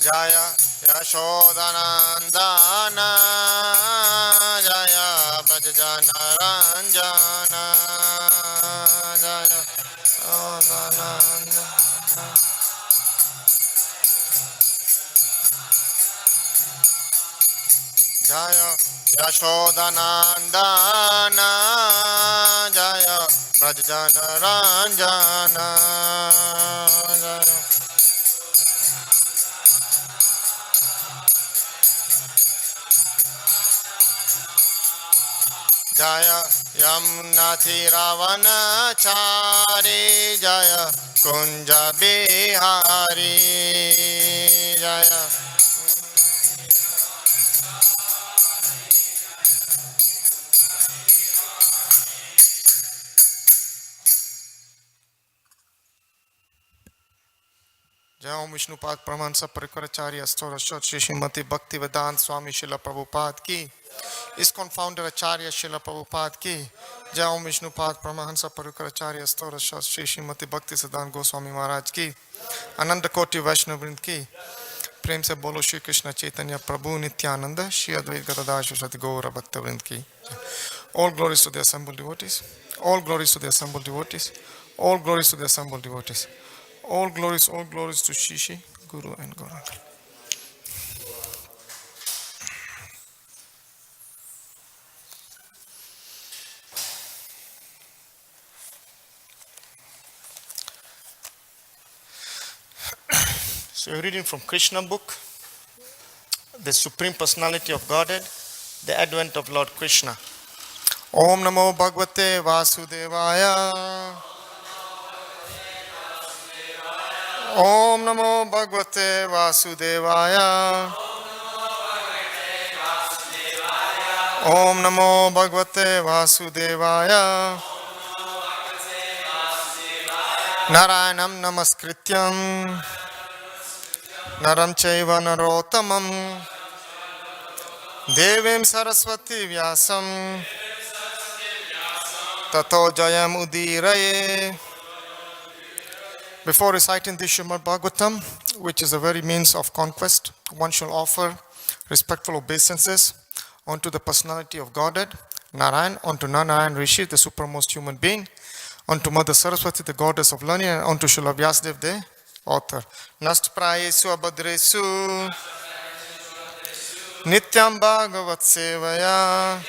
Jaya Yashodanandana Jaya Brajapati Ranjana Jaya Yashodanandana Jaya Yashodanandana Jaya Brajapati Ranjana Jaya Jaya Yamnati Ravana Chari Jaya Kunja Bihari Jaya. Jai Om Vishnupad Pramansa Parikaracharya Storashot Shri Srimati Bhakti Vedant Swami Srila Prabhupada ki ISKCON founder Acharya Srila Prabhupada ki Jai Om Vishnupad Paramahansa Parikaracharya Storashot Shri Srimati Bhakti Siddhanta Goswami Maharaj ki Ananda Koti Vaishnav Vrind ki प्रेम से बोलो श्री कृष्ण चैतन्य प्रभु नित्यानंद श्री अद्वैत गदाधर श्री गौर भक्त वृंद की all glories to the assembled devotees, all glories to the assembled devotees, all glories to the assembled devotees, all glories to Shishi, Guru and Gauranga. So we're reading from Krishna book, the Supreme Personality of Godhead, the Advent of Lord Krishna. Om Namo Bhagavate Vasudevaya. Om Namo Bhagavate Vasudevaya. Om Namo Bhagavate Vasudevaya. Narayanam Namaskrityam Naram Chaiva Narottamam Devim Saraswati Vyasam Tato Jayam Udiraye. Before reciting the Srimad Bhagavatam, which is the very means of conquest, one shall offer respectful obeisances unto the personality of Godhead, Narayan, unto Narayan Rishi, the supremest human being, unto Mother Saraswati, the goddess of learning, and unto Srila Vyasadeva, the author. Nast prayesu abhadresu nityam bhagavat sevaya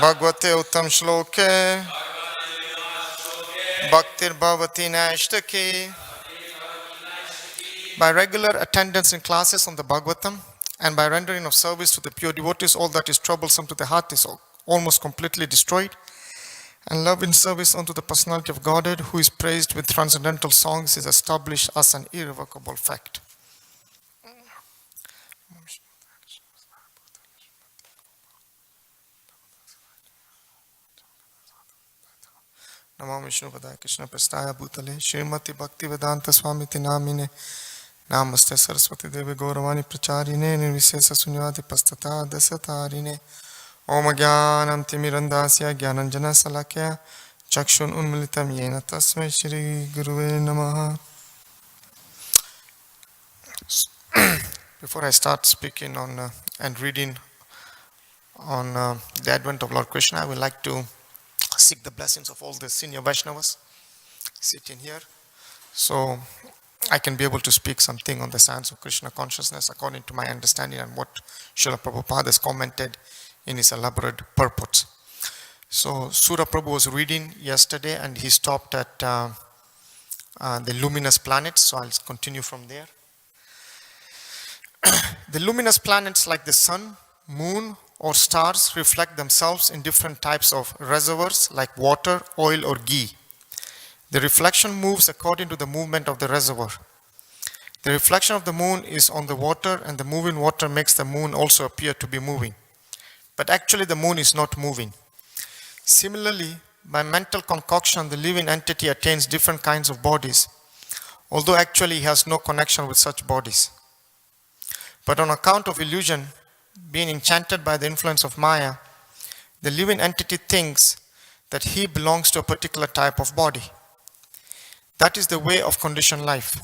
bhagavate uttam shloke bhaktir bhavati naishtaki. By regular attendance in classes on the Bhagavatam and by rendering of service to the pure devotees, all that is troublesome to the heart is almost completely destroyed. And love in service unto the personality of Godhead, who is praised with transcendental songs, is established as an irrevocable fact. Namo Vishnu Padaya Krishna Prastaya Bhutale Srimati Bhakti Vedanta Swamiti Namine Namaste Saraswati Devi Gauravani Pracharine Nirvisesa Sunyati Pastata Dasatarine Om Jnanam Timirandasya Jnananjana Salakya Chakshun Unmilitam Yena Tasmai Shri Guruve Namaha. Before I start speaking on and reading on the advent of Lord Krishna, I would like to seek the blessings of all the senior Vaishnavas sitting here, so I can be able to speak something on the science of Krishna consciousness according to my understanding and what Srila Prabhupada has commented in his elaborate purports. So Sura Prabhu was reading yesterday and he stopped at the luminous planets, so I'll continue from there. The luminous planets like the sun, moon or stars reflect themselves in different types of reservoirs like water, oil or ghee. The reflection moves according to the movement of the reservoir. The reflection of the moon is on the water and the moving water makes the moon also appear to be moving. But actually the moon is not moving. Similarly, by mental concoction, the living entity attains different kinds of bodies, although actually he has no connection with such bodies. But on account of illusion, being enchanted by the influence of Maya, the living entity thinks that he belongs to a particular type of body. That is the way of conditioned life.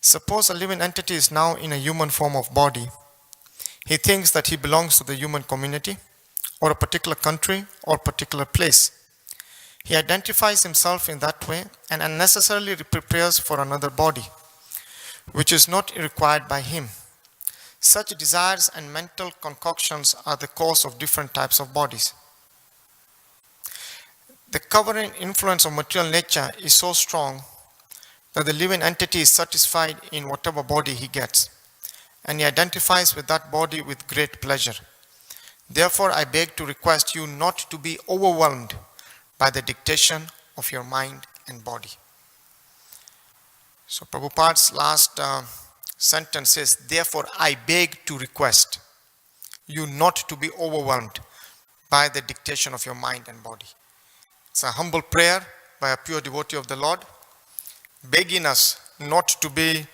Suppose a living entity is now in a human form of body. He thinks that he belongs to the human community or a particular country or particular place. He identifies himself in that way and unnecessarily prepares for another body, which is not required by him. Such desires and mental concoctions are the cause of different types of bodies. The covering influence of material nature is so strong that the living entity is satisfied in whatever body he gets, and he identifies with that body with great pleasure. Therefore, I beg to request you not to be overwhelmed by the dictation of your mind and body. So Prabhupada's last sentence is, therefore I beg to request you not to be overwhelmed by the dictation of your mind and body. It's a humble prayer by a pure devotee of the Lord, begging us not to be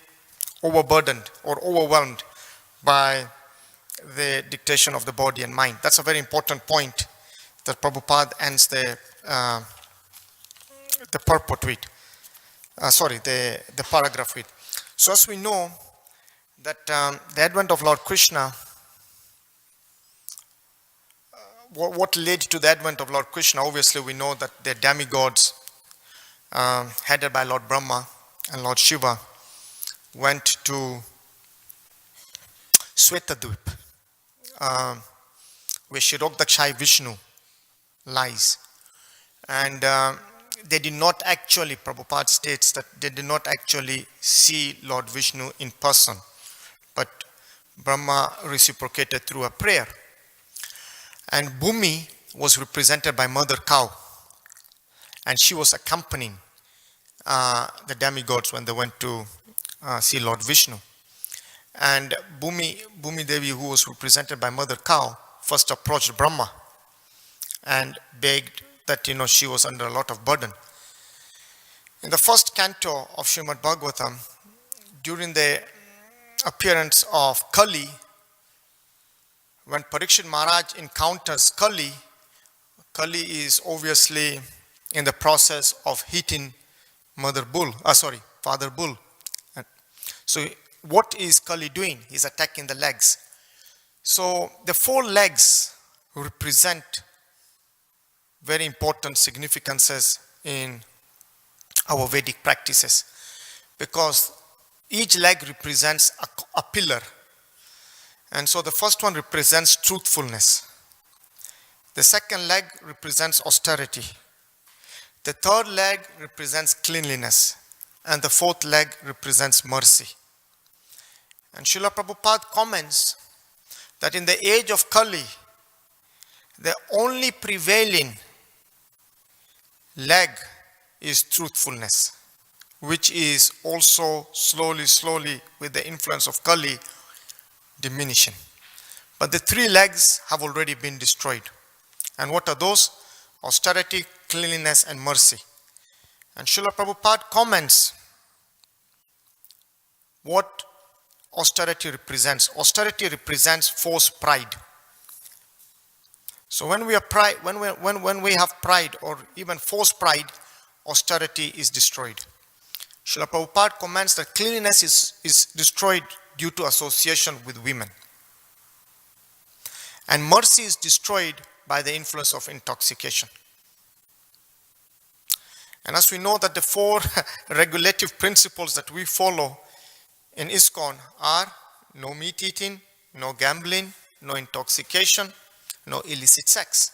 overburdened or overwhelmed by the dictation of the body and mind. That's a very important point that Prabhupada ends the purport with. The paragraph with. So as we know that the advent of Lord Krishna, what led to the advent of Lord Krishna, obviously we know that the demigods headed by Lord Brahma and Lord Shiva went to Svetadvip, where Shirodakshai Vishnu lies. And they did not actually, Prabhupada states that they did not actually see Lord Vishnu in person, but Brahma reciprocated through a prayer. And Bhumi was represented by Mother Cow, and she was accompanying the demigods when they went to see Lord Vishnu. And Bhumi Devi, who was represented by Mother Cow, first approached Brahma and begged that she was under a lot of burden. In the first canto of Srimad Bhagavatam, during the appearance of Kali, when Parikshit Maharaj encounters Kali, Kali is obviously in the process of hitting Father Bull. So what is Kali doing? He's attacking the legs. So the 4 legs represent very important significances in our Vedic practices, because each leg represents a pillar. And so the first one represents truthfulness. The second leg represents austerity. The third leg represents cleanliness. And the fourth leg represents mercy. And Srila Prabhupada comments that in the age of Kali, the only prevailing leg is truthfulness, which is also slowly with the influence of Kali diminishing. But the 3 legs have already been destroyed. And what are those? Austerity, cleanliness, and mercy. And Srila Prabhupada comments what austerity represents. Austerity represents false pride. So when we have pride or even false pride, austerity is destroyed. Srila Prabhupada comments that cleanliness is destroyed due to association with women. And mercy is destroyed by the influence of intoxication. And as we know that the 4 regulative principles that we follow in ISKCON are no meat eating, no gambling, no intoxication, no illicit sex.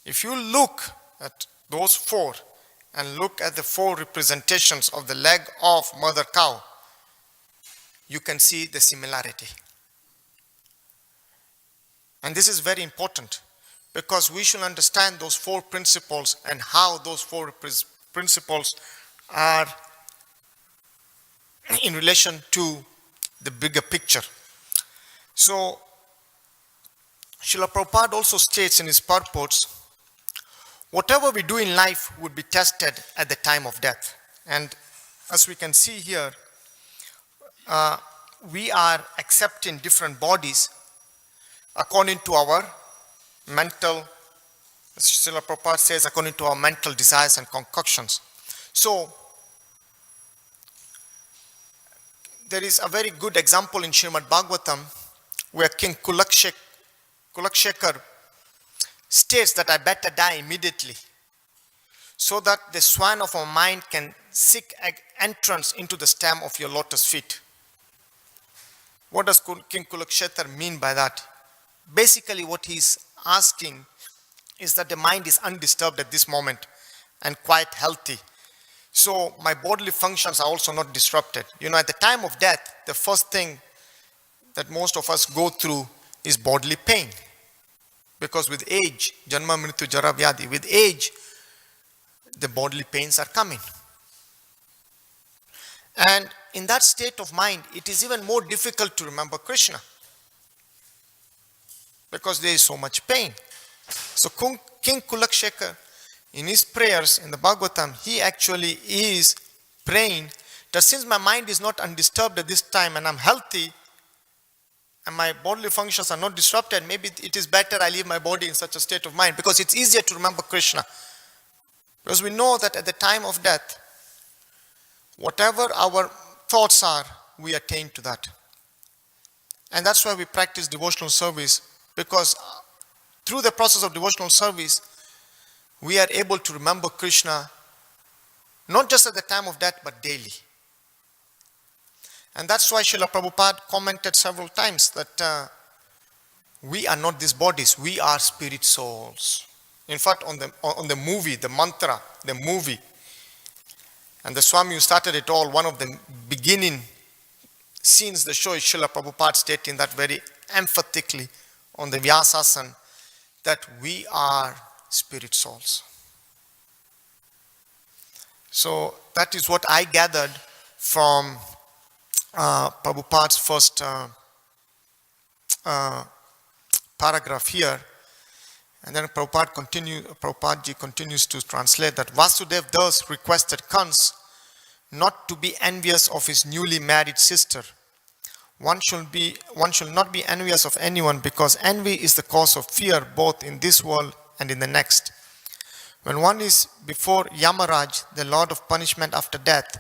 If you look at those 4 and look at the 4 representations of the leg of Mother Cow, you can see the similarity. And this is very important, because we should understand those 4 principles and how those 4 principles are in relation to the bigger picture. So, Srila Prabhupada also states in his purports, whatever we do in life would be tested at the time of death. And as we can see here, we are accepting different bodies according to our mental, as Srila Prabhupada says, according to our mental desires and concoctions. So, there is a very good example in Srimad Bhagavatam where King Kulakshekar states that I better die immediately so that the swan of our mind can seek entrance into the stem of your lotus feet. What does King Kulakshekar mean by that? Basically what he's asking is that the mind is undisturbed at this moment and quite healthy. So my bodily functions are also not disrupted. At the time of death, the first thing that most of us go through is bodily pain. Because with age, Janma Mrityu Jara Vyadhi, with age, the bodily pains are coming. And in that state of mind, it is even more difficult to remember Krishna. Because there is so much pain. So King Kulakshekar, in his prayers in the Bhagavatam, he actually is praying that since my mind is not undisturbed at this time and I'm healthy and my bodily functions are not disrupted, maybe it is better I leave my body in such a state of mind because it's easier to remember Krishna. Because we know that at the time of death, whatever our thoughts are, we attain to that. And that's why we practice devotional service, because through the process of devotional service, we are able to remember Krishna not just at the time of death, but daily. And that's why Srila Prabhupada commented several times that we are not these bodies, we are spirit souls. In fact, on the movie, the mantra, the movie, and the Swami who started it all, one of the beginning scenes the show is Srila Prabhupada stating that very emphatically on the Vyasasana, that we are spirit souls. So that is what I gathered from Prabhupada's first paragraph here. And then Prabhupada continues to translate that Vasudeva thus requested Kans not to be envious of his newly married sister. One should not be envious of anyone because envy is the cause of fear both in this world and in the next. When one is before Yamaraj, the Lord of punishment after death,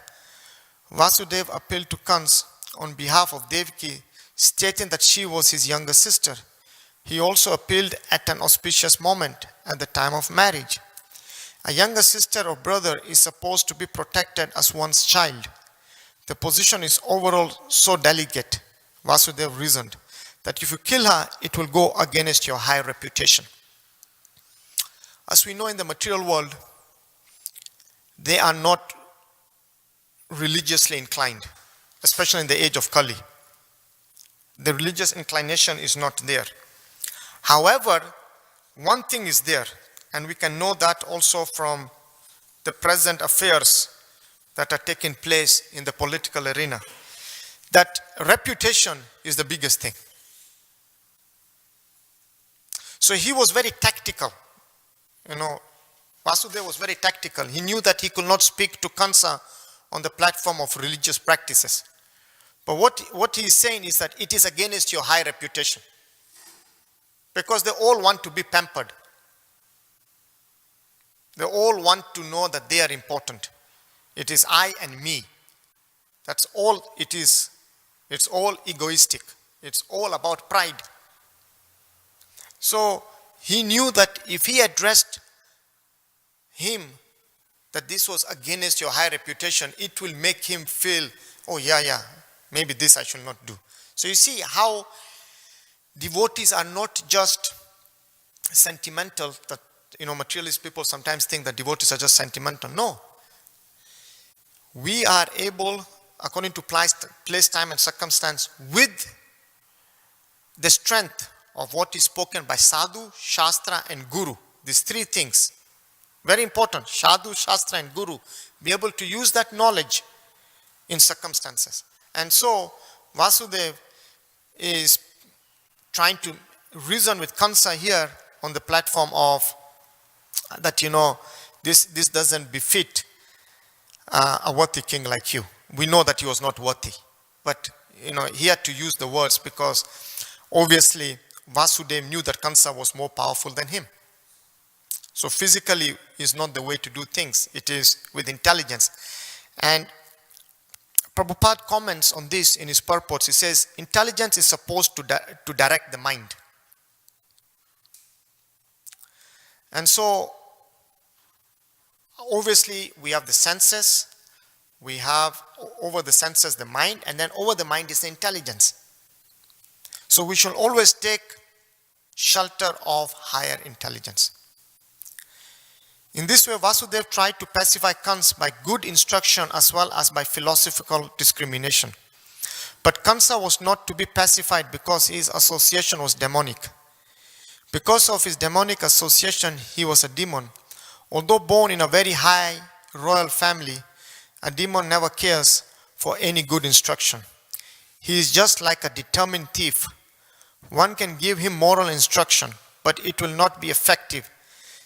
Vasudeva appealed to Kans on behalf of Devaki, stating that she was his younger sister. He also appealed at an auspicious moment at the time of marriage. A younger sister or brother is supposed to be protected as one's child. The position is overall so delicate, Vasudeva reasoned, that if you kill her, it will go against your high reputation. As we know in the material world, they are not religiously inclined, especially in the age of Kali. The religious inclination is not there. However, one thing is there, and we can know that also from the present affairs that are taking place in the political arena, that reputation is the biggest thing. So he was very tactical. Vasudeva was very tactical. He knew that he could not speak to Kansa on the platform of religious practices. But what he is saying is that it is against your high reputation. Because they all want to be pampered. They all want to know that they are important. It is I and me. That's all it is. It's all egoistic. It's all about pride. So he knew that if he addressed him that this was against your high reputation, it will make him feel, oh yeah, maybe this I should not do. So you see how devotees are not just sentimental, that materialist people sometimes think that devotees are just sentimental. No. We are able, according to place, time and circumstance, with the strength of what is spoken by Sadhu, Shastra and Guru. These three things. Very important. Sadhu, Shastra and Guru. Be able to use that knowledge in circumstances. And so Vasudeva is trying to reason with Kansa here on the platform of that, this doesn't befit a worthy king like you. We know that he was not worthy. But, he had to use the words because obviously Vasudeva knew that Kansa was more powerful than him. So physically is not the way to do things. It is with intelligence. And Prabhupada comments on this in his purports. He says, intelligence is supposed to direct the mind. And so, obviously, we have the senses, we have over the senses the mind, and then over the mind is the intelligence. So we should always take shelter of higher intelligence. In this way, Vasudev tried to pacify Kansa by good instruction as well as by philosophical discrimination. But Kansa was not to be pacified because his association was demonic. Because of his demonic association, he was a demon. Although born in a very high royal family, a demon never cares for any good instruction. He is just like a determined thief. One can give him moral instruction, but it will not be effective.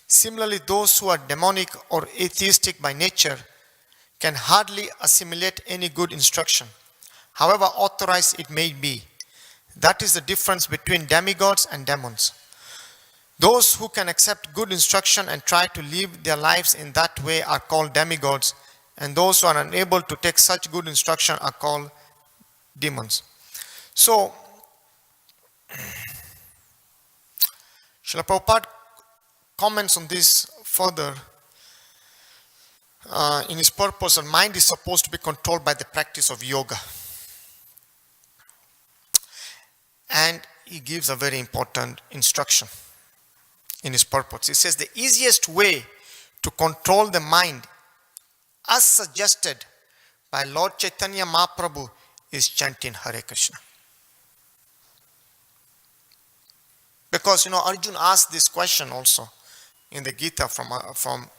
Similarly, those who are demonic or atheistic by nature can hardly assimilate any good instruction, however authorized it may be. That is the difference between demigods and demons. Those who can accept good instruction and try to live their lives in that way are called demigods, and those who are unable to take such good instruction are called demons. So, Srila Prabhupada comments on this further in his purpose. And mind is supposed to be controlled by the practice of yoga. And he gives a very important instruction in his purpose. He says the easiest way to control the mind, as suggested by Lord Chaitanya Mahaprabhu, is chanting Hare Krishna. Because Arjuna asked this question also in the Gita from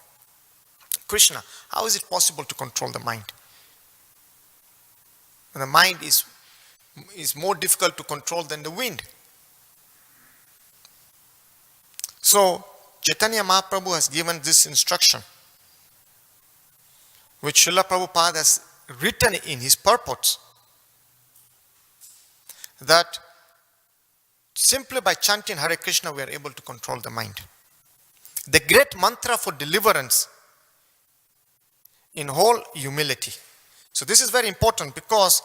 Krishna. How is it possible to control the mind? And the mind is more difficult to control than the wind. So Chaitanya Mahaprabhu has given this instruction, which Srila Prabhupada has written in his purports, that simply by chanting Hare Krishna we are able to control the mind. The great mantra for deliverance in whole humility. So this is very important because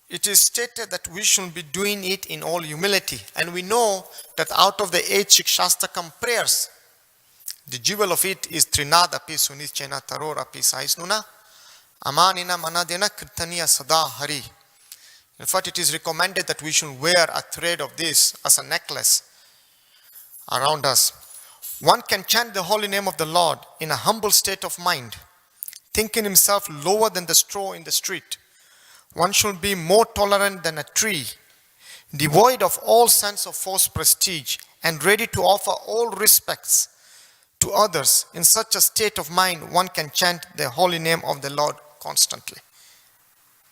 it is stated that we should be doing it in all humility. And we know that out of the 8 Shikshastakam prayers, the jewel of it is Trinad api sunichena taror api saisnuna amanina manadena kirtaniya sada hari. In fact, it is recommended that we should wear a thread of this as a necklace around us. One can chant the holy name of the Lord in a humble state of mind, thinking himself lower than the straw in the street. One should be more tolerant than a tree, devoid of all sense of false prestige, and ready to offer all respects to others. In such a state of mind, one can chant the holy name of the Lord constantly.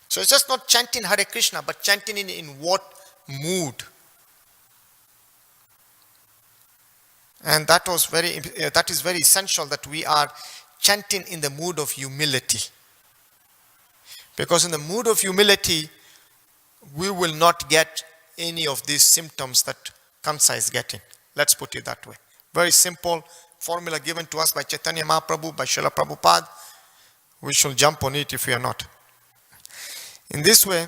So it's just not chanting Hare Krishna, but chanting in what mood? And that is very essential, that we are chanting in the mood of humility. Because in the mood of humility, we will not get any of these symptoms that Kansa is getting. Let's put it that way. Very simple formula given to us by Chaitanya Mahaprabhu, by Srila Prabhupada. We shall jump on it if we are not. In this way,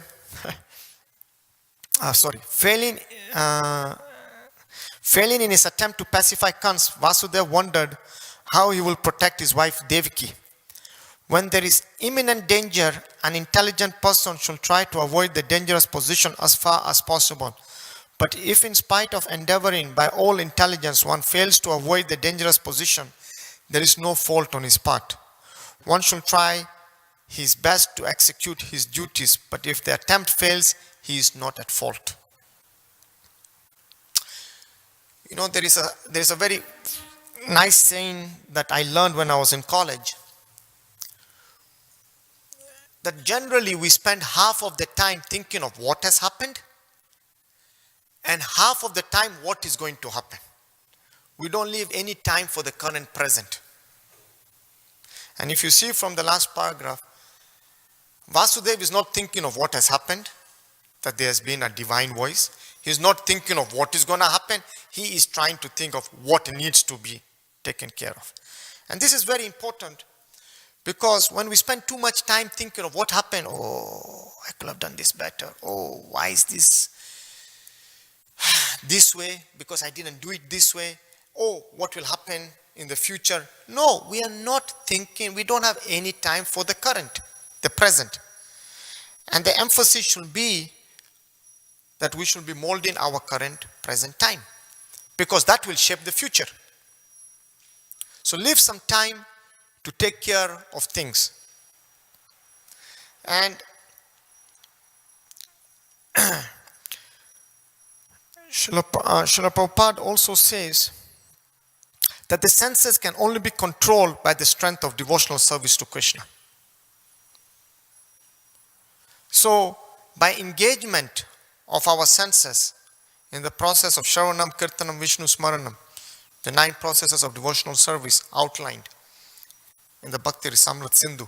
failing in his attempt to pacify Kansa, Vasudeva wondered how he will protect his wife Devaki. When there is imminent danger, an intelligent person should try to avoid the dangerous position as far as possible. But if in spite of endeavoring by all intelligence one fails to avoid the dangerous position, there is no fault on his part. One should try his best to execute his duties, but if the attempt fails, he is not at fault. There is a very nice saying that I learned when I was in college, that generally we spend half of the time thinking of what has happened and half of the time what is going to happen. We don't leave any time for the current present. And if you see from the last paragraph, Vasudeva is not thinking of what has happened, that there has been a divine voice. He is not thinking of what is going to happen. He is trying to think of what needs to be taken care of. And this is very important, Because when we spend too much time thinking of what happened, oh, I could have done this better. Oh, why is this way? Because I didn't do it this way. Oh, what will happen in the future? No, we are not thinking. We don't have any time for the current, the present. And the emphasis should be that we should be molding our current present time, because that will shape the future. So leave some time to take care of things. And Srila Prabhupada also says that the senses can only be controlled by the strength of devotional service to Krishna. So, by engagement of our senses in the process of Shravanam, Kirtanam, Vishnu Smaranam, the 9 processes of devotional service outlined in the Bhakti Rasamrita Sindhu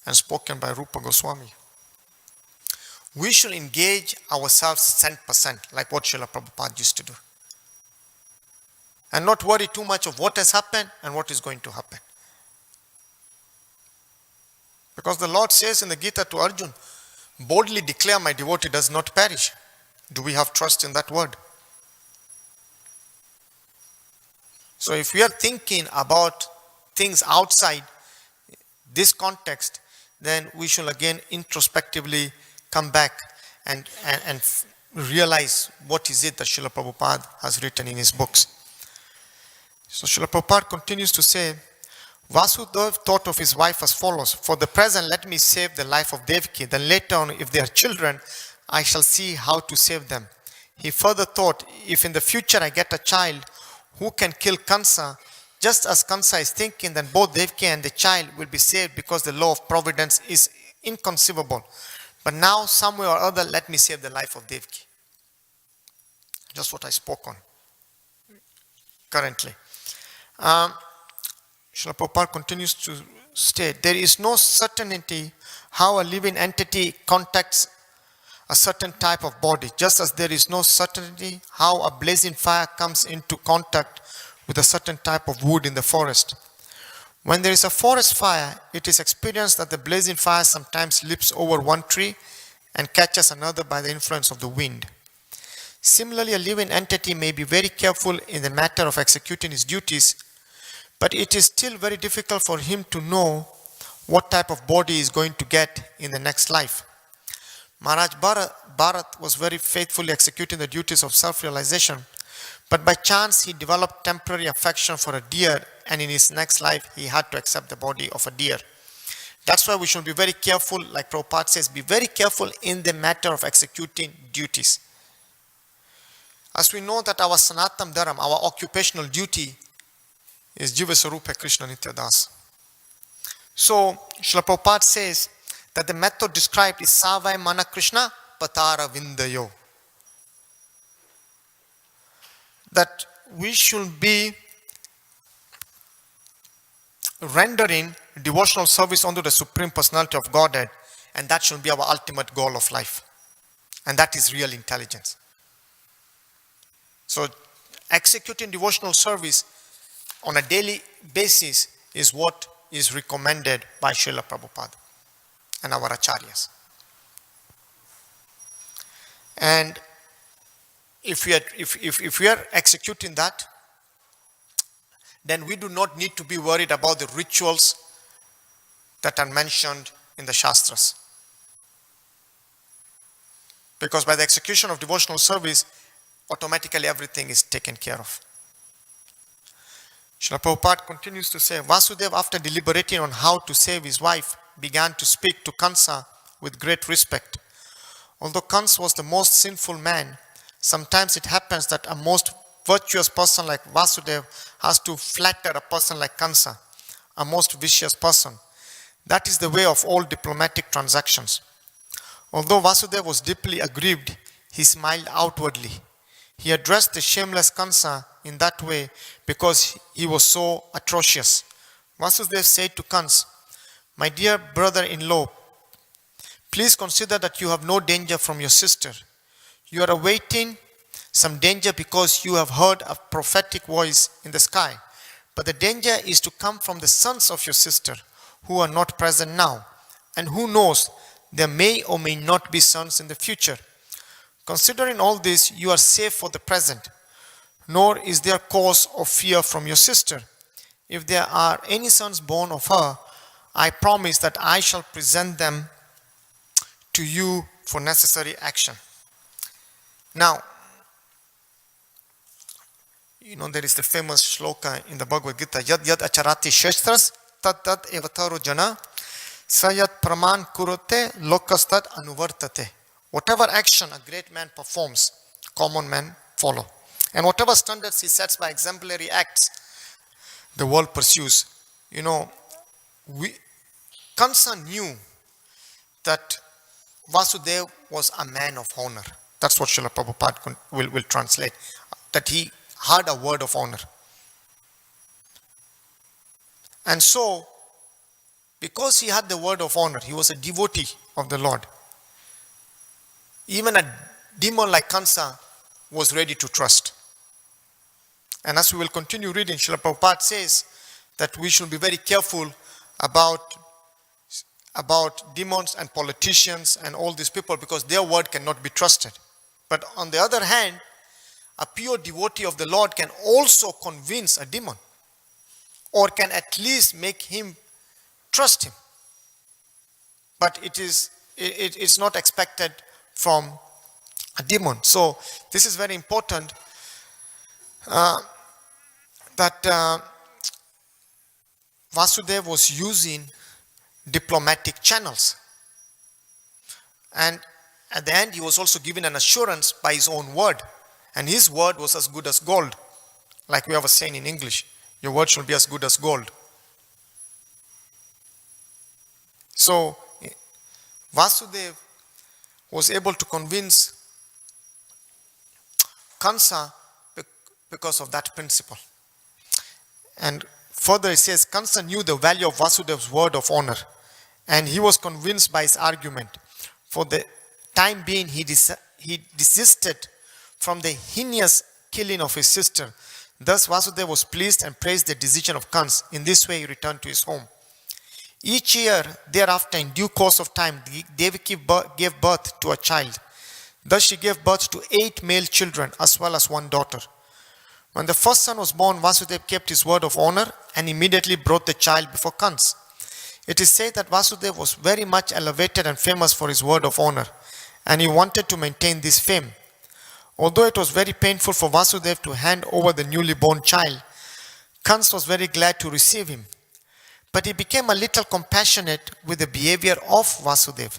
and spoken by Rupa Goswami, we should engage ourselves 100%, like what Srila Prabhupada used to do. And not worry too much of what has happened and what is going to happen. Because the Lord says in the Gita to Arjun, boldly declare my devotee does not perish. Do we have trust in that word? So if we are thinking about things outside this context, then we should again introspectively come back and realize what is it that Srila Prabhupada has written in his books. So Srila Prabhupada continues to say, Vasudeva thought of his wife as follows: for the present, let me save the life of Devaki. Then later on, if they are children, I shall see how to save them. He further thought, if in the future I get a child who can kill Kansa, just as Kansa is thinking, then both Devaki and the child will be saved, because the law of providence is inconceivable. But now, some way or other, let me save the life of Devaki. Just what I spoke on currently. Srila Prabhupada continues to state, there is no certainty how a living entity contacts a certain type of body, just as there is no certainty how a blazing fire comes into contact with a certain type of wood in the forest. When there is a forest fire, it is experienced that the blazing fire sometimes leaps over one tree and catches another by the influence of the wind. Similarly, a living entity may be very careful in the matter of executing his duties, but it is still very difficult for him to know what type of body he is going to get in the next life. Maharaj Bharat was very faithfully executing the duties of self-realization, but by chance he developed temporary affection for a deer, and in his next life he had to accept the body of a deer. That's why we should be very careful, like Prabhupada says, be very careful in the matter of executing duties. As we know that our Sanatam Dharam, our occupational duty, is Jivasarupa Krishna Nityadas. So, Srila Prabhupada says that the method described is Savai Mana Krishna Patara Vindayo. That we should be rendering devotional service unto the Supreme Personality of Godhead, and that should be our ultimate goal of life. And that is real intelligence. So, executing devotional service on a daily basis is what is recommended by Srila Prabhupada and our Acharyas. And if we are executing that, then we do not need to be worried about the rituals that are mentioned in the Shastras. Because by the execution of devotional service, automatically everything is taken care of. Srila Prabhupada continues to say, Vasudeva, after deliberating on how to save his wife, began to speak to Kansa with great respect. Although Kansa was the most sinful man, sometimes it happens that a most virtuous person like Vasudeva has to flatter a person like Kansa, a most vicious person. That is the way of all diplomatic transactions. Although Vasudeva was deeply aggrieved, he smiled outwardly. He addressed the shameless Kansa in that way because he was so atrocious. Vasudeva said to Kansa, my dear brother-in-law, please consider that you have no danger from your sister. You are awaiting some danger because you have heard a prophetic voice in the sky. But the danger is to come from the sons of your sister, who are not present now. And who knows, there may or may not be sons in the future. Considering all this, you are safe for the present, nor is there cause of fear from your sister. If there are any sons born of her, I promise that I shall present them to you for necessary action. Now, there is the famous shloka in the Bhagavad Gita, Yad Yad Acharati Shastras, Tat Tat Evataro Jana, Sayat Praman Kurote, Lokastat Anuvartate. Whatever action a great man performs, common men follow. And whatever standards he sets by exemplary acts, the world pursues. Kansa knew that Vasudeva was a man of honor. That's what Srila Prabhupada will translate. That he had a word of honor. And so, because he had the word of honor, he was a devotee of the Lord. Even a demon like Kansa was ready to trust. And as we will continue reading, Srila Prabhupada says that we should be very careful about demons and politicians and all these people, because their word cannot be trusted. But on the other hand, a pure devotee of the Lord can also convince a demon, or can at least make him trust him. But it's not expected from a demon. So this is very important, that Vasudeva was using diplomatic channels. And at the end, he was also given an assurance by his own word. And his word was as good as gold. Like we have a saying in English, your word should be as good as gold. So, Vasudeva was able to convince Kansa because of that principle. And further it says, Kansa knew the value of Vasudeva's word of honor, and he was convinced by his argument. For the time being, he desisted from the heinous killing of his sister. Thus Vasudeva was pleased and praised the decision of Kansa. In this way he returned to his home. Each year thereafter, in due course of time, Devaki gave birth to a child. Thus she gave birth to 8 male children as well as 1 daughter. When the first son was born, Vasudeva kept his word of honor and immediately brought the child before Kansa. It is said that Vasudeva was very much elevated and famous for his word of honor, and he wanted to maintain this fame. Although it was very painful for Vasudeva to hand over the newly born child, Kansa was very glad to receive him. But he became a little compassionate with the behavior of Vasudeva.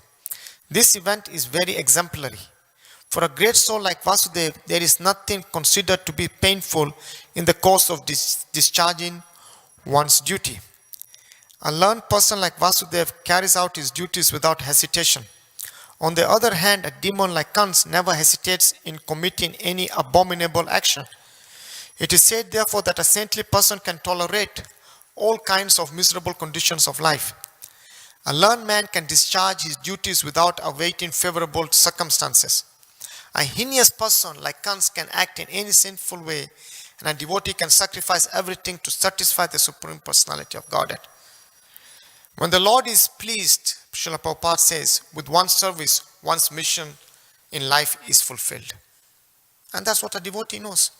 This event is very exemplary. For a great soul like Vasudeva, there is nothing considered to be painful in the course of discharging one's duty. A learned person like Vasudeva carries out his duties without hesitation. On the other hand, a demon like Kansa never hesitates in committing any abominable action. It is said, therefore, that a saintly person can tolerate all kinds of miserable conditions of life. A learned man can discharge his duties without awaiting favorable circumstances. A heinous person like Kansa can act in any sinful way, and a devotee can sacrifice everything to satisfy the Supreme Personality of Godhead. When the Lord is pleased, Srila Prabhupada says, with one's service, one's mission in life is fulfilled. And that's what a devotee knows.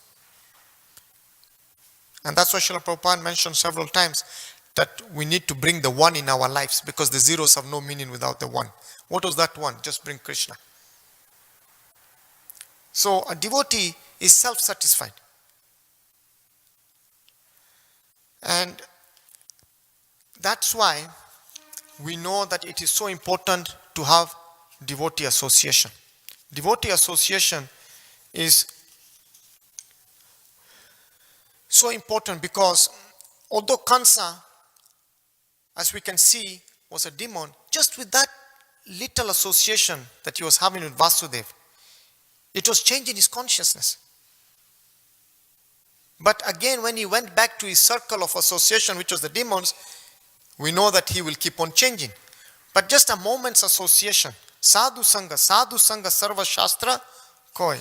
And that's why Srila Prabhupada mentioned several times that we need to bring the one in our lives, because the zeros have no meaning without the one. What was that one? Just bring Krishna. So a devotee is self-satisfied. And that's why we know that it is so important to have devotee association. Devotee association is so important because although Kansa, as we can see, was a demon, just with that little association that he was having with Vasudeva, it was changing his consciousness. But again, when he went back to his circle of association, which was the demons, we know that he will keep on changing. But just a moment's association, sadhu sangha sarva shastra koi,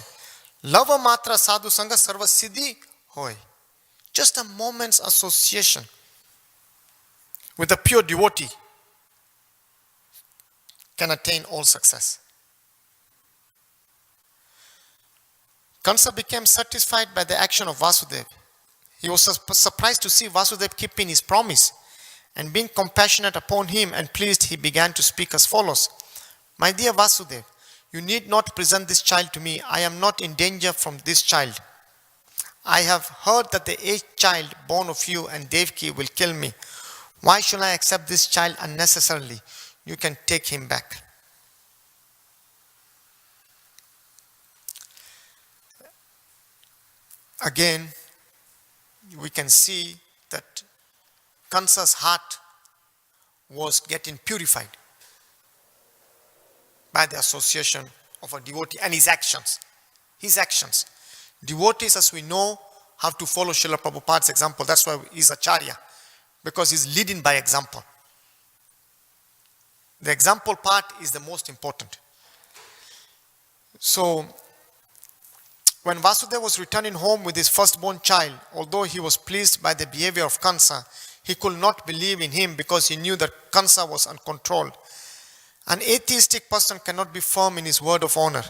lava matra sadhu sangha sarva siddhi hoy. Just a moment's association with a pure devotee can attain all success. Kansa became satisfied by the action of Vasudeva. He was surprised to see Vasudeva keeping his promise, and being compassionate upon him and pleased, he began to speak as follows. My dear Vasudeva, you need not present this child to me. I am not in danger from this child. I have heard that the eighth child born of you and Devaki will kill me. Why should I accept this child unnecessarily? You can take him back. Again, we can see that Kansa's heart was getting purified by the association of a devotee and his actions. His actions. Devotees, as we know, have to follow Srila Prabhupada's example. That's why he's Acharya, because he's leading by example. The example part is the most important. So, when Vasudeva was returning home with his firstborn child, although he was pleased by the behavior of Kansa, he could not believe in him because he knew that Kansa was uncontrolled. An atheistic person cannot be firm in his word of honor.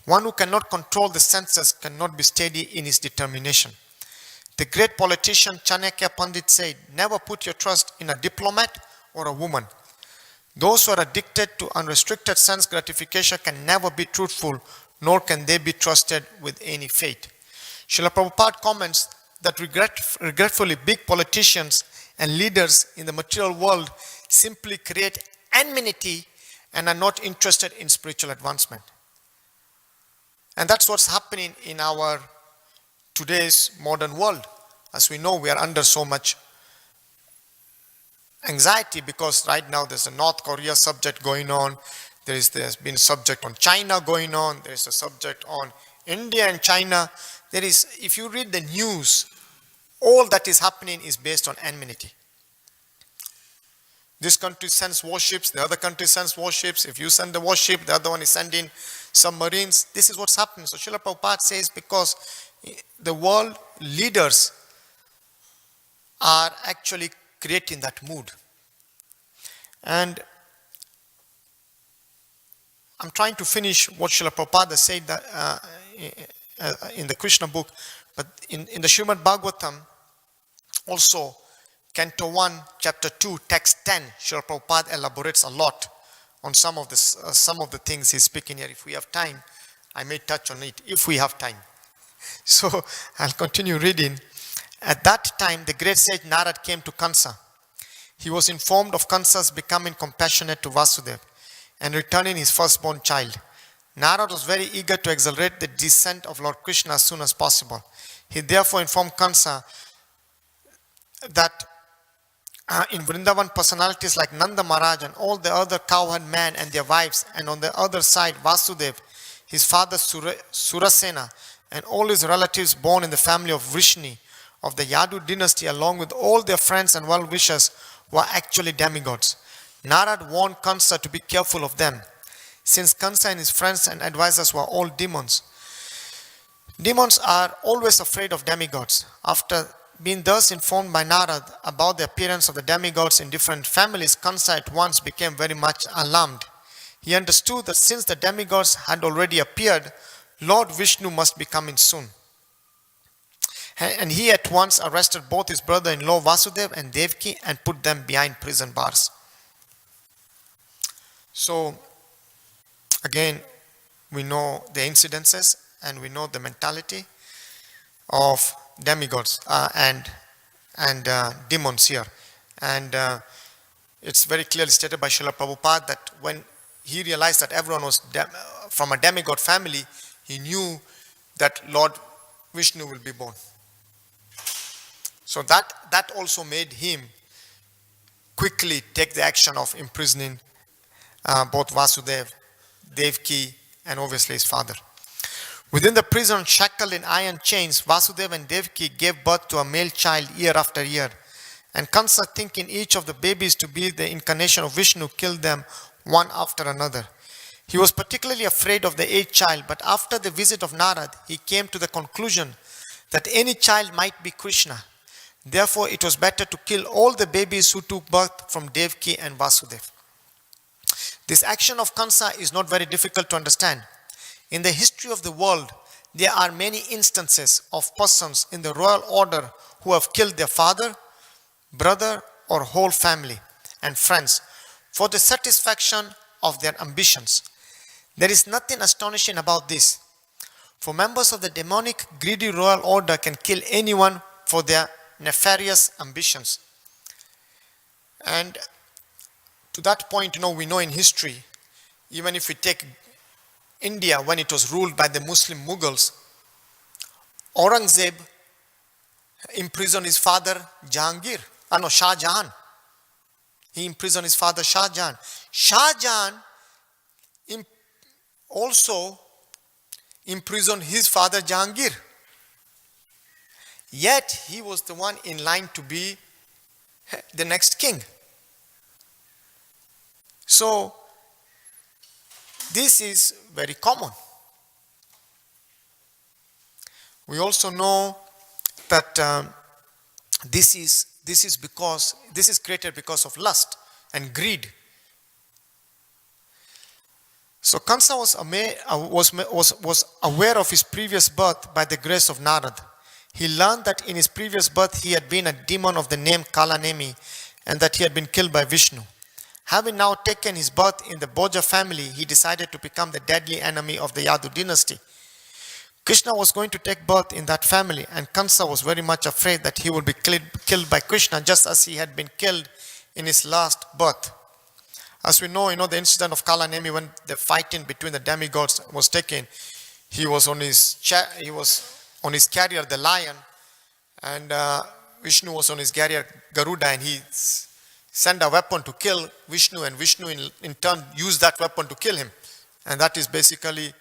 One who cannot control the senses cannot be steady in his determination. The great politician Chanakya Pandit said, never put your trust in a diplomat or a woman. Those who are addicted to unrestricted sense gratification can never be truthful, nor can they be trusted with any fate. Srila Prabhupada comments that regretfully big politicians and leaders in the material world simply create enmity and are not interested in spiritual advancement. And that's what's happening in our today's modern world. As we know, we are under so much anxiety because right now there's a North Korea subject going on. There's been a subject on China going on. There's a subject on India and China. There is, if you read the news, all that is happening is based on enmity. This country sends warships, the other country sends warships. If you send the warship, the other one is sending submarines. This is what's happening. So Srila Prabhupada says because the world leaders are actually creating that mood. And I'm trying to finish what Srila Prabhupada said that, in the Krishna book, but in the Srimad Bhagavatam, also Canto 1, Chapter 2, Text 10, Srila Prabhupada elaborates a lot on some of the things he's speaking here. If we have time, I may touch on it, if we have time. So I'll continue reading. At that time, the great sage Narad came to Kansa. He was informed of Kansa's becoming compassionate to Vasudeva and returning his firstborn child. Narad was very eager to accelerate the descent of Lord Krishna as soon as possible. He therefore informed Kansa that in Vrindavan, personalities like Nanda Maharaj and all the other cowherd men and their wives, and on the other side Vasudeva, his father Surasena, and all his relatives born in the family of Vrishni of the Yadu dynasty, along with all their friends and well-wishers, were actually demigods. Narad warned Kansa to be careful of them, since Kansa and his friends and advisors were all demons. Demons are always afraid of demigods. After being thus informed by Narad about the appearance of the demigods in different families, Kansa at once became very much alarmed. He understood that since the demigods had already appeared, Lord Vishnu must be coming soon. And he at once arrested both his brother-in-law Vasudeva and Devaki and put them behind prison bars. So, again, we know the incidences and we know the mentality of demigods and demons here. And it's very clearly stated by Srila Prabhupada that when he realized that everyone was from a demigod family, he knew that Lord Vishnu will be born. So that also made him quickly take the action of imprisoning both Vasudeva, Devaki, and obviously his father. Within the prison, shackled in iron chains, Vasudeva and Devaki gave birth to a male child year after year. And Kansa, thinking each of the babies to be the incarnation of Vishnu, killed them one after another. He was particularly afraid of the eighth child, but after the visit of Narad, he came to the conclusion that any child might be Krishna. Therefore, it was better to kill all the babies who took birth from Devaki and Vasudev. This action of Kansa is not very difficult to understand. In the history of the world, there are many instances of persons in the royal order who have killed their father, brother, or whole family and friends for the satisfaction of their ambitions. There is nothing astonishing about this, for members of the demonic, greedy royal order can kill anyone for their nefarious ambitions. And to that point, we know in history, even if we take India when it was ruled by the Muslim Mughals, Aurangzeb imprisoned his father Shah Jahan. He imprisoned his father Shah Jahan. Shah Jahan also imprisoned his father Jahangir. Yet he was the one in line to be the next king. So this is very common. We also know that this is created because of lust and greed. So Kansa was aware of his previous birth by the grace of Narad. He learned that in his previous birth he had been a demon of the name Kalanemi and that he had been killed by Vishnu. Having now taken his birth in the Bhoja family, he decided to become the deadly enemy of the Yadu dynasty. Krishna was going to take birth in that family, and Kansa was very much afraid that he would be killed by Krishna just as he had been killed in his last birth. As we know, the incident of Kalanemi when the fighting between the demigods was taken, he was on his carrier, the lion, and Vishnu was on his carrier, Garuda, and he sent a weapon to kill Vishnu, and Vishnu in turn used that weapon to kill him. And that is basically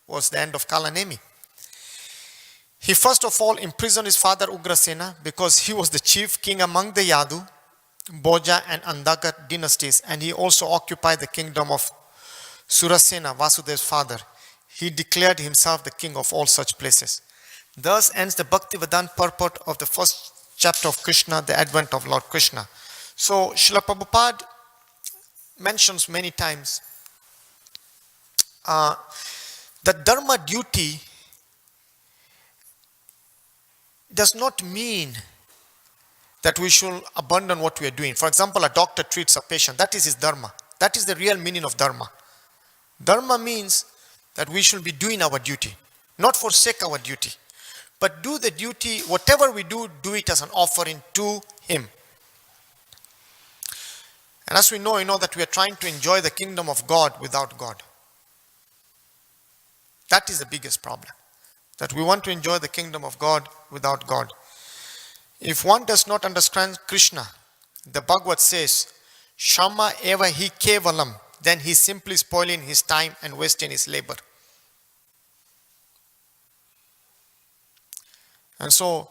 was the end of Kalanemi. He first of all imprisoned his father Ugrasena because he was the chief king among the Yadu, Bhoja and Andaka dynasties, and he also occupied the kingdom of Surasena, Vasudev's father. He declared himself the king of all such places. Thus ends the Bhaktivedanta purport of the first chapter of Krishna, the advent of Lord Krishna. So Srila Prabhupada mentions many times that dharma duty does not mean that we should abandon what we are doing. For example, a doctor treats a patient. That is his dharma. That is the real meaning of dharma. Dharma means that we should be doing our duty, not forsake our duty, but do the duty, whatever we do it as an offering to him. And as we know, that we are trying to enjoy the kingdom of God without God. That is the biggest problem. That we want to enjoy the kingdom of God without God. If one does not understand Krishna, the Bhagavad says, Shama eva hi kevalam, then he is simply spoiling his time and wasting his labor. And so,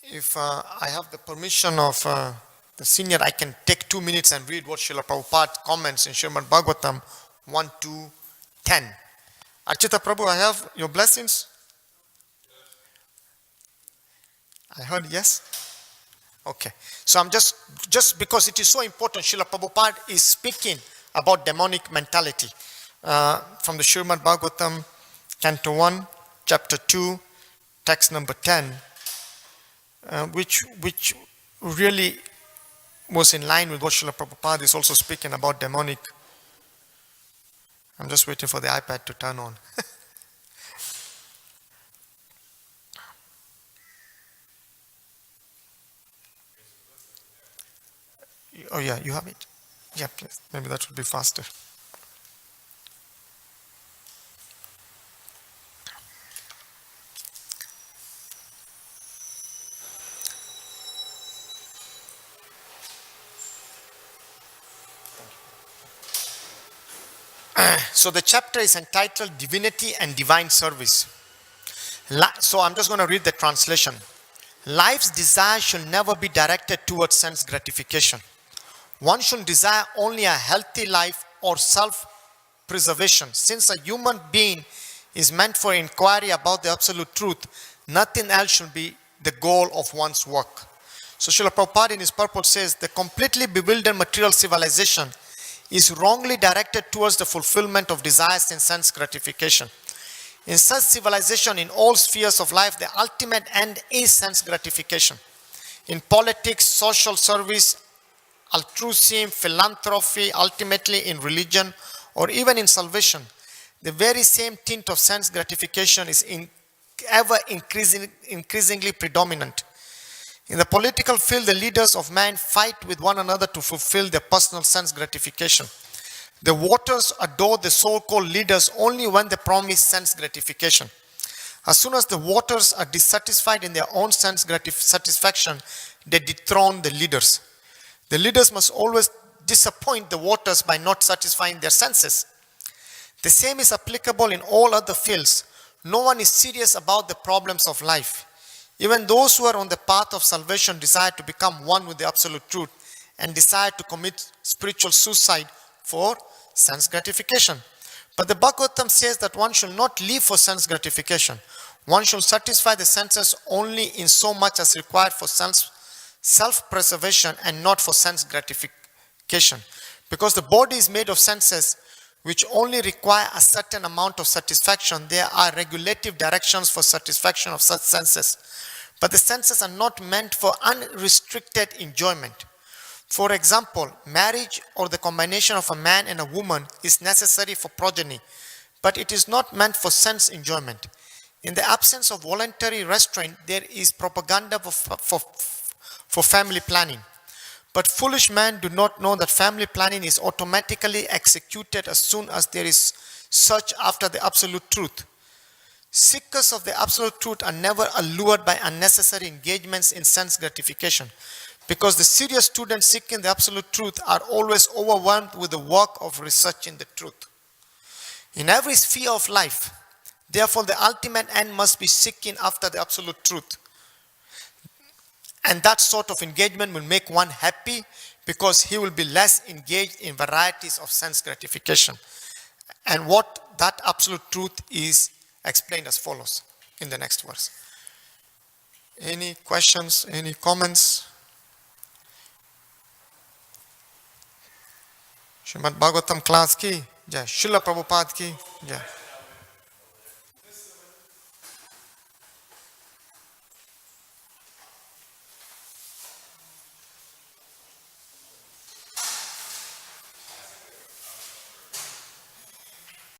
if I have the permission of the senior, I can take 2 minutes and read what Srila Prabhupada comments in Srimad Bhagavatam 1 to 10. Archita Prabhu, I have your blessings. I heard yes. Okay. So I'm just because it is so important, Srila Prabhupada is speaking about demonic mentality from the Srimad Bhagavatam, Canto 1, Chapter 2, text number 10, which really was in line with what Srila Prabhupada is also speaking about demonic. I'm just waiting for the iPad to turn on. Oh yeah, you have it? Yeah, please. Maybe that would be faster. So the chapter is entitled Divinity and Divine Service. So I'm just going to read the translation. Life's desire should never be directed towards sense gratification. One should desire only a healthy life or self-preservation. Since a human being is meant for inquiry about the absolute truth, nothing else should be the goal of one's work. So Srila Prabhupada in his purport says, the completely bewildered material civilization is wrongly directed towards the fulfillment of desires and sense gratification. In such civilization, in all spheres of life, the ultimate end is sense gratification. In politics, social service, altruism, philanthropy, ultimately in religion, or even in salvation, the very same tint of sense gratification is ever increasingly predominant. In the political field, the leaders of man fight with one another to fulfill their personal sense gratification. The voters adore the so-called leaders only when they promise sense gratification. As soon as the voters are dissatisfied in their own sense satisfaction, they dethrone the leaders. The leaders must always disappoint the voters by not satisfying their senses. The same is applicable in all other fields. No one is serious about the problems of life. Even those who are on the path of salvation desire to become one with the absolute truth and desire to commit spiritual suicide for sense gratification. But the Bhagavatam says that one should not live for sense gratification. One should satisfy the senses only in so much as required for self-preservation and not for sense gratification. Because the body is made of senses which only require a certain amount of satisfaction, there are regulative directions for satisfaction of such senses. But the senses are not meant for unrestricted enjoyment. For example, marriage or the combination of a man and a woman is necessary for progeny, but it is not meant for sense enjoyment. In the absence of voluntary restraint, there is propaganda for family planning. But foolish men do not know that family planning is automatically executed as soon as there is search after the absolute truth. Seekers of the absolute truth are never allured by unnecessary engagements in sense gratification, because the serious students seeking the absolute truth are always overwhelmed with the work of researching the truth. In every sphere of life, therefore, the ultimate end must be seeking after the absolute truth. And that sort of engagement will make one happy because he will be less engaged in varieties of sense gratification. And what that absolute truth is explained as follows in the next verse. Any questions, any comments? Srimad Bhagavatam class ki jai, Srila Prabhupada ki jai.